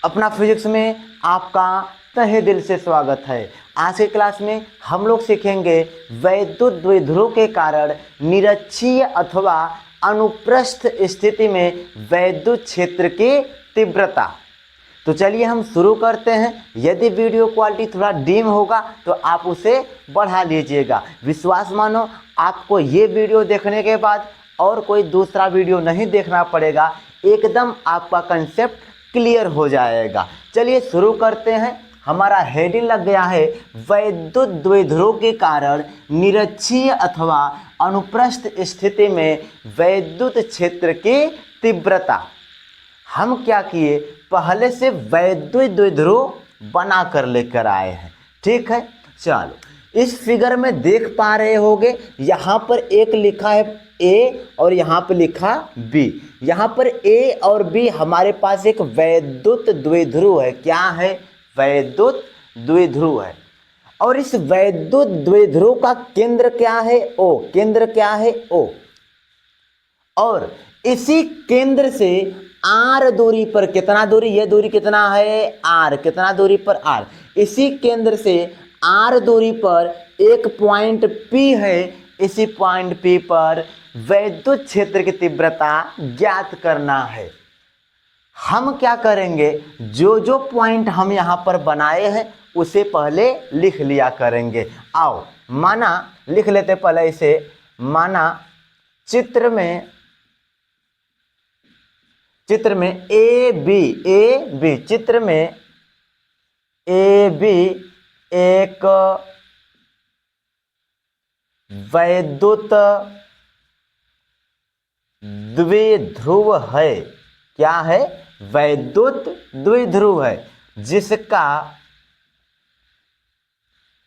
अपना फिजिक्स में आपका तहे दिल से स्वागत है। आज के क्लास में हम लोग सीखेंगे वैद्युत द्विध्रुव के कारण निरक्षीय अथवा अनुप्रस्थ स्थिति में वैद्युत क्षेत्र की तीव्रता। तो चलिए हम शुरू करते हैं। यदि वीडियो क्वालिटी थोड़ा डिम होगा तो आप उसे बढ़ा लीजिएगा। विश्वास मानो आपको ये वीडियो देखने के बाद और कोई दूसरा वीडियो नहीं देखना पड़ेगा, एकदम आपका कंसेप्ट क्लियर हो जाएगा। चलिए शुरू करते हैं। हमारा हेडिंग लग गया है वैद्युत द्विध्रुव के कारण निरक्षीय अथवा अनुप्रस्थ स्थिति में वैद्युत क्षेत्र की तीव्रता। हम क्या किए, पहले से वैद्युत द्विध्रुव बना कर लेकर आए हैं। ठीक है, चलो इस फिगर में देख पा रहे होगे, यहाँ पर एक लिखा है ए और यहाँ पर लिखा बी। यहाँ पर ए और बी हमारे पास एक वैद्युत द्विध्रुव है। क्या है? वैद्युत द्विध्रुव है। और इस वैद्युत द्विध्रुव का केंद्र क्या है? ओ। केंद्र क्या है? ओ। और इसी केंद्र से आर दूरी पर कितना दूरी, यह दूरी कितना है? आर। कितना दूरी पर? आर। इसी केंद्र से आर दूरी पर एक पॉइंट पी है। इसी पॉइंट पी पर वैद्युत क्षेत्र की तीव्रता ज्ञात करना है। हम क्या करेंगे, जो जो पॉइंट हम यहां पर बनाए हैं उसे पहले लिख लिया करेंगे। आओ माना लिख लेते पहले इसे। माना चित्र में ए बी चित्र में ए बी एक वैद्युत द्विध्रुव है। क्या है? वैद्युत द्विध्रुव है,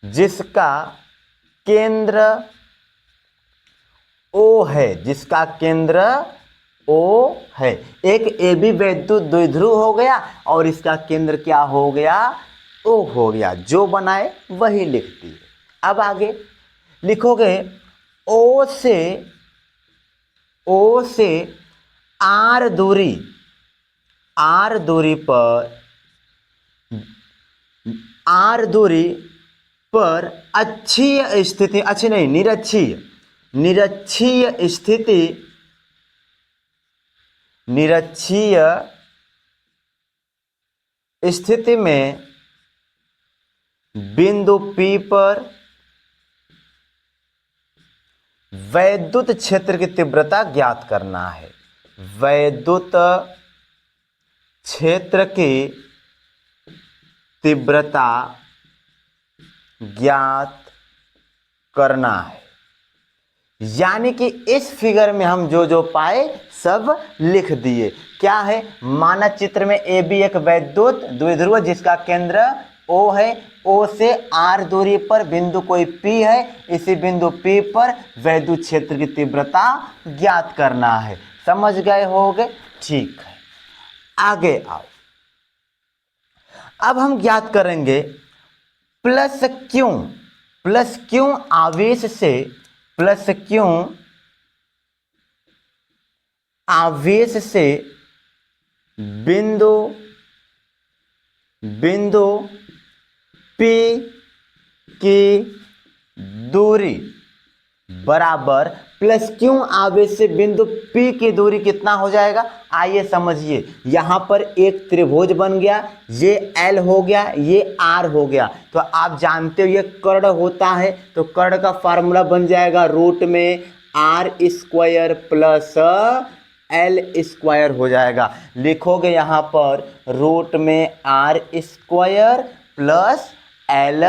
जिसका केंद्र ओ है। जिसका केंद्र ओ है। एक ए बी वैद्युत द्विध्रुव हो गया और इसका केंद्र क्या हो गया? ओ हो गया। जो बनाए वही लिख दिए। अब आगे लिखोगे ओ से आर दूरी पर अक्षीय स्थिति, अच्छी नहीं, निरक्षीय स्थिति में बिंदु P पर वैद्युत क्षेत्र की तीव्रता ज्ञात करना है। वैद्युत क्षेत्र की तीव्रता ज्ञात करना है। यानी कि इस फिगर में हम जो जो पाए सब लिख दिए। क्या है? माना चित्र में ए बी एक वैद्युत द्विध्रुव जिसका केंद्र ओ है। ओ से आर दूरी पर बिंदु कोई पी है। इसी बिंदु पी पर वैद्युत क्षेत्र की तीव्रता ज्ञात करना है। समझ गए होगे? ठीक है, आगे आओ। अब हम ज्ञात करेंगे प्लस क्यों आवेश से बिंदु P की दूरी बराबर प्लस क्यों आवेश से बिंदु P की दूरी कितना हो जाएगा? आइए समझिए। यहां पर एक त्रिभुज बन गया, ये L हो गया, ये R हो गया। तो आप जानते हो ये कर्ण होता है, तो कर्ण का फार्मूला बन जाएगा रूट में R square plus L square हो जाएगा। लिखोगे यहां पर रूट में R square plus L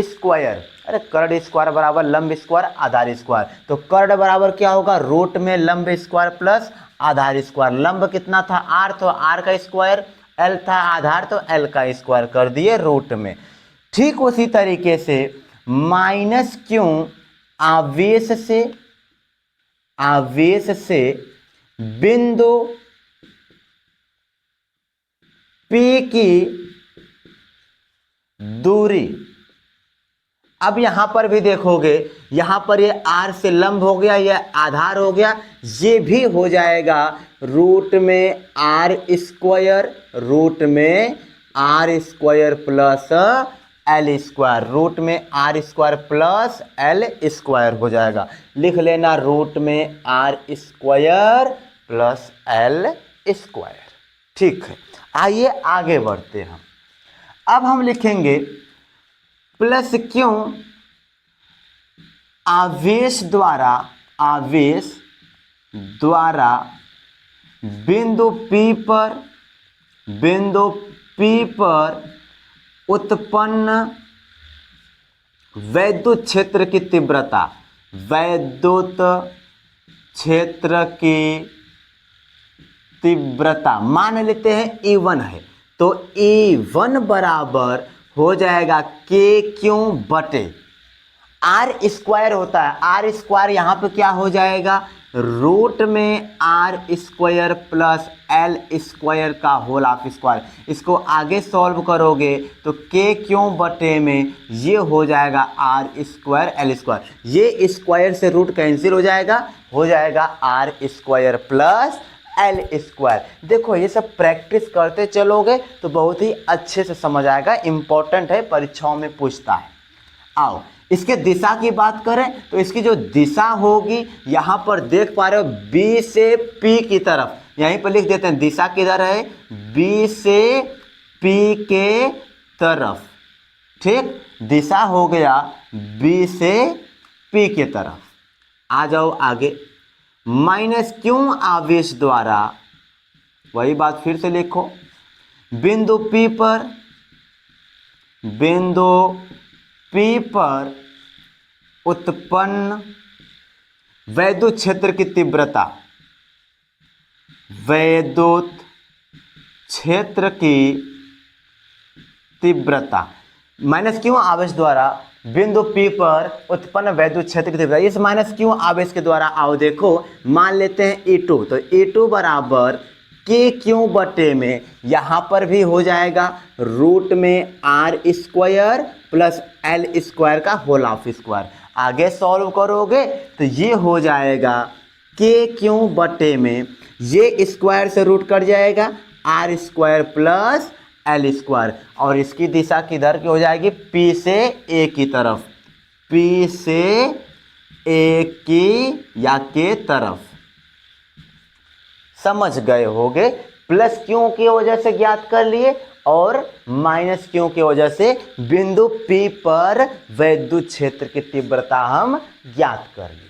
square. अरे कर्ण स्क्वायर बराबर लंब स्क्वायर आधार स्क्वायर। तो कर्ण बराबर क्या होगा? रूट में लंब स्क्वायर प्लस आधार स्क्वायर। लंब कितना था? आर, तो आर का स्क्वायर। एल था आधार, तो एल का स्क्वायर कर दिए रूट में। ठीक उसी तरीके से माइनस क्यों आवेश से बिंदु P की दूरी अब यहाँ पर भी देखोगे, यहाँ पर ये R से लंब हो गया, ये आधार हो गया, ये भी हो जाएगा रूट में R स्क्वायर, रूट में R square plus L square, root में R square plus L square हो जाएगा। लिख लेना रूट में R square plus L square. ठीक है, आइए आगे बढ़ते हैं। अब हम लिखेंगे प्लस क्यों आवेश द्वारा बिंदु P पर उत्पन्न वैद्युत क्षेत्र की तीव्रता, वैद्युत क्षेत्र की तीव्रता मान लेते हैं E1 है, तो E1 बराबर हो जाएगा K क्यों बटे R स्क्वायर होता है, R स्क्वायर यहाँ पे क्या हो जाएगा, रूट में R square plus L square का होल ऑफ स्क्वायर। इसको आगे सॉल्व करोगे तो K क्यों बटे में ये हो जाएगा R स्क्वायर L स्क्वायर, ये स्क्वायर से रूट कैंसिल हो जाएगा R square plus L square. देखो ये सब प्रैक्टिस करते चलोगे तो बहुत ही अच्छे से समझ आएगा, इंपॉर्टेंट है, परीक्षाओं में पूछता है। आओ इसके दिशा की बात करें तो इसकी जो दिशा होगी यहाँ पर देख पा रहे हो B से P की तरफ, यहीं पर लिख देते हैं दिशा किधर है, B से P के तरफ। ठीक, दिशा हो गया B से P के तरफ। आ जाओ आगे, माइनस क्यों आवेश द्वारा, वही बात फिर से लिखो, बिंदु P पर उत्पन्न वैद्युत क्षेत्र की तीव्रता, वैद्युत क्षेत्र की तीव्रता, माइनस क्यों आवेश द्वारा बिंदु P पर उत्पन्न वैद्युत क्षेत्र की तीव्रता। इस माइनस क्यों आवेश के द्वारा आओ देखो, मान लेते हैं E2, तो E2 बराबर K क्यों बटे में, यहाँ पर भी हो जाएगा रूट में R square plus L square का होल ऑफ स्क्वायर। आगे सॉल्व करोगे तो ये हो जाएगा K क्यों बटे में, ये स्क्वायर से रूट कट जाएगा R square plus L square, और इसकी दिशा किधर की हो जाएगी, P से A की तरफ, P से A की या के तरफ। समझ गए होगे, प्लस क्यों की वजह से ज्ञात कर लिए और माइनस क्यों की वजह से बिंदु P पर वैद्युत क्षेत्र की तीव्रता हम ज्ञात कर लिए।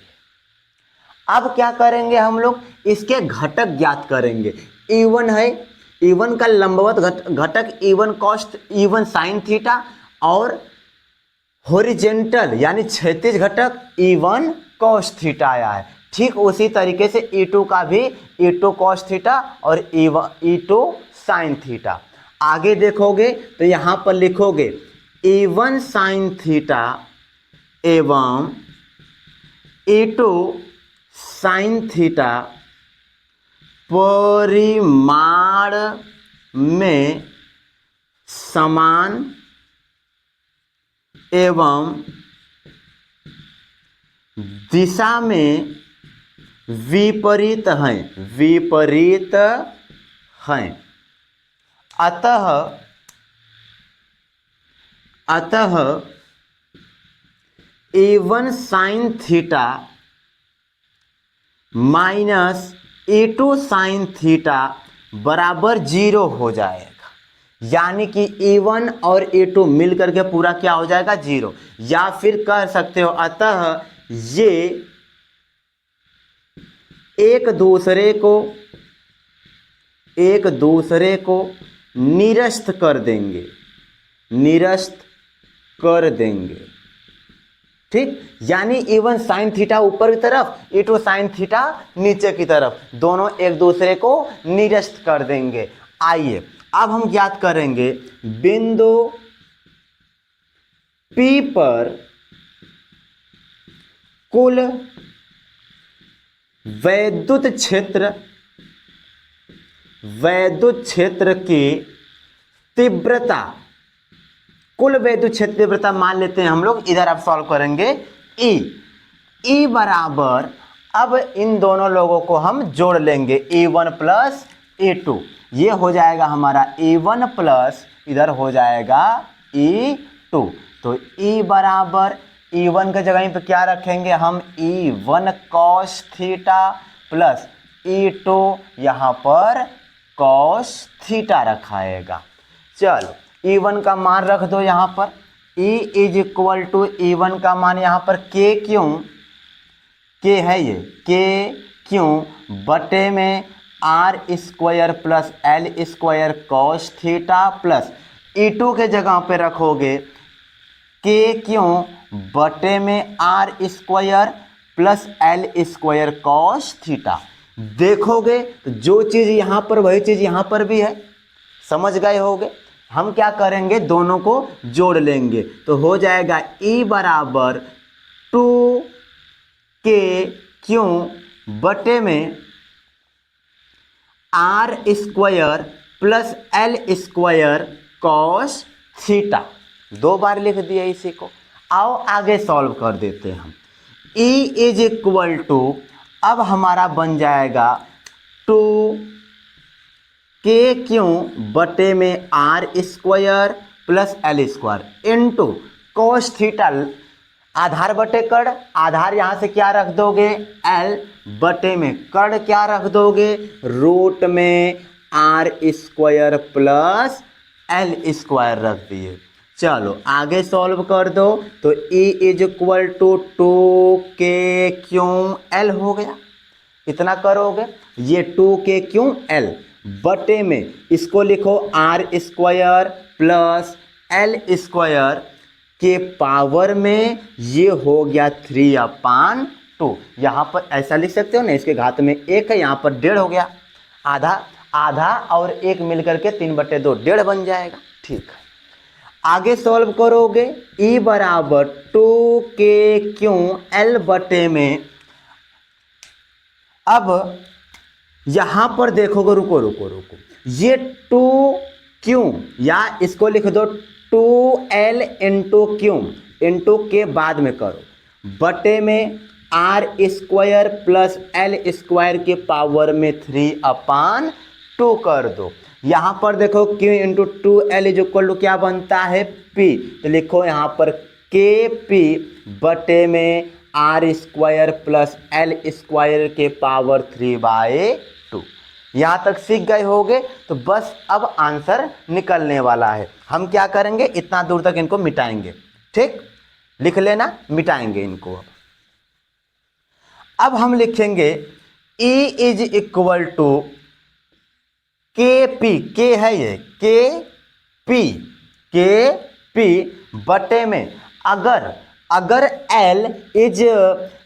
अब क्या करेंगे हम लोग, इसके घटक ज्ञात करेंगे। E1 है, E1 का लंबवत घटक E1 cos E1 sine theta, और हॉरिजेंटल यानी क्षैतिज घटक E1 कॉस थीटा आया है। ठीक उसी तरीके से E2 का भी E2 कॉस थीटा और E2 साइन थीटा। आगे देखोगे तो यहाँ पर लिखोगे E1 साइन थीटा एवं E2 साइन थीटा परिमाण में समान एवं दिशा में विपरीत हैं, अतः A1 sine theta minus A2 sine theta बराबर 0 हो जाएगा, यानी कि A1 और A2 मिलकर के पूरा क्या हो जाएगा, 0। या फिर कह सकते हो अतः ये एक दूसरे को निरस्त कर देंगे, ठीक। यानी E1 साइन थीटा ऊपर की तरफ, E2 साइन थीटा नीचे की तरफ, दोनों एक दूसरे को निरस्त कर देंगे। आइए अब हम ज्ञात करेंगे बिंदु P पर कुल वैद्युत क्षेत्र की तीव्रता कुल वैद्युत क्षेत्र तीव्रता मान लेते हैं हम लोग, इधर आप सॉल्व करेंगे ई बराबर, अब इन दोनों लोगों को हम जोड़ लेंगे E1 प्लस E2, ये हो जाएगा हमारा E1 प्लस इधर हो जाएगा E2। तो E बराबर E1 के जगह पे क्या रखेंगे हम, E1 cos theta plus E2 यहाँ पर cos थीटा रखाएगा। चलो E1 का मान रख दो यहाँ पर, E is equal to E1 का मान यहाँ पर K क्यों, K है ये, K क्यों बटे में R square plus L square cos theta plus E2 के जगह पे रखोगे K क्यों बटे में R square plus L square cos theta. देखोगे तो जो चीज़ यहाँ पर वही चीज़ यहाँ पर भी है, समझ गए होगे। हम क्या करेंगे, दोनों को जोड़ लेंगे तो हो जाएगा E बराबर 2K क्यों बटे में R square plus L square cos theta. 2 बार लिख दिया इसी को। आओ आगे सॉल्व कर देते हैं हम। E इज इक्वल टू, अब हमारा बन जाएगा 2K क्यों बटे में R square plus L square into cos theta, आधार बटे कड़, आधार यहाँ से क्या रख दोगे L बटे में कड़ क्या रख दोगे रूट में R square plus L square रख दिए। चलो आगे सॉल्व कर दो तो E is equal to 2K क्यों L हो गया, इतना करोगे, ये 2K क्यों L बटे में इसको लिखो R square plus L square के पावर में, ये हो गया 3/2। यहाँ पर ऐसा लिख सकते हो ना, इसके घात में 1 है, यहाँ पर 1.5 हो गया, आधा आधा और 1 मिलकर के 3/2 1.5 बन जाएगा। ठीक है, आगे सॉल्व करोगे E बराबर 2K क्यों L बटे में, अब यहां पर देखोगे, रुको रुको रुको, ये 2 क्यों या इसको लिख दो 2L इंटू क्यों, इंटू के बाद में करो बटे में R square plus L square के पावर में 3/2 कर दो। यहाँ पर देखो Q into 2L is equal to क्या बनता है P, तो लिखो यहाँ पर KP बटे में R square plus L square के पावर 3/2। यहाँ तक सीख गए होगे तो बस अब आंसर निकलने वाला है। हम क्या करेंगे, इतना दूर तक इनको मिटाएंगे, ठीक, लिख लेना, मिटाएंगे इनको। अब हम लिखेंगे E is equal to KP, K है ये KP बटे में अगर L is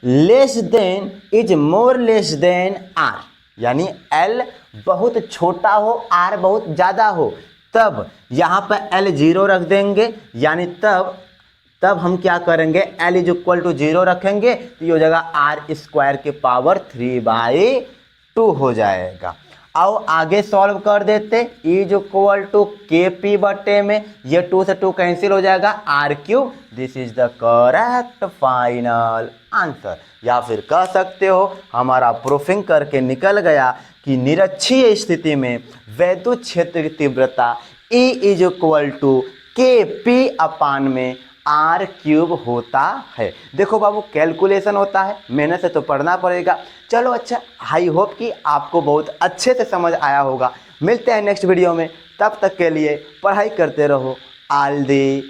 less than is more than R, यानी L बहुत छोटा हो R बहुत ज़्यादा हो, तब यहाँ पर L 0 रख देंगे, यानी तब हम क्या करेंगे L इज इक्वल टू 0 रखेंगे तो ये हो जाएगा आर स्क्वायर के पावर 3/2 हो जाएगा। आओ आगे सॉल्व कर देते, E is equal to KP बटे में ये 2 से 2 कैंसिल हो जाएगा R3। This is the correct final answer, या फिर कह सकते हो हमारा प्रूफिंग करके निकल गया कि निरक्षीय स्थिति में वैद्युत क्षेत्र की तीव्रता E is equal to KP upon में R³ होता है। देखो बाबू, कैलकुलेशन होता है, मेहनत से तो पढ़ना पड़ेगा। चलो अच्छा, आई होप कि आपको बहुत अच्छे से समझ आया होगा। मिलते हैं नेक्स्ट वीडियो में, तब तक के लिए पढ़ाई करते रहो। All the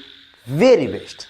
very best.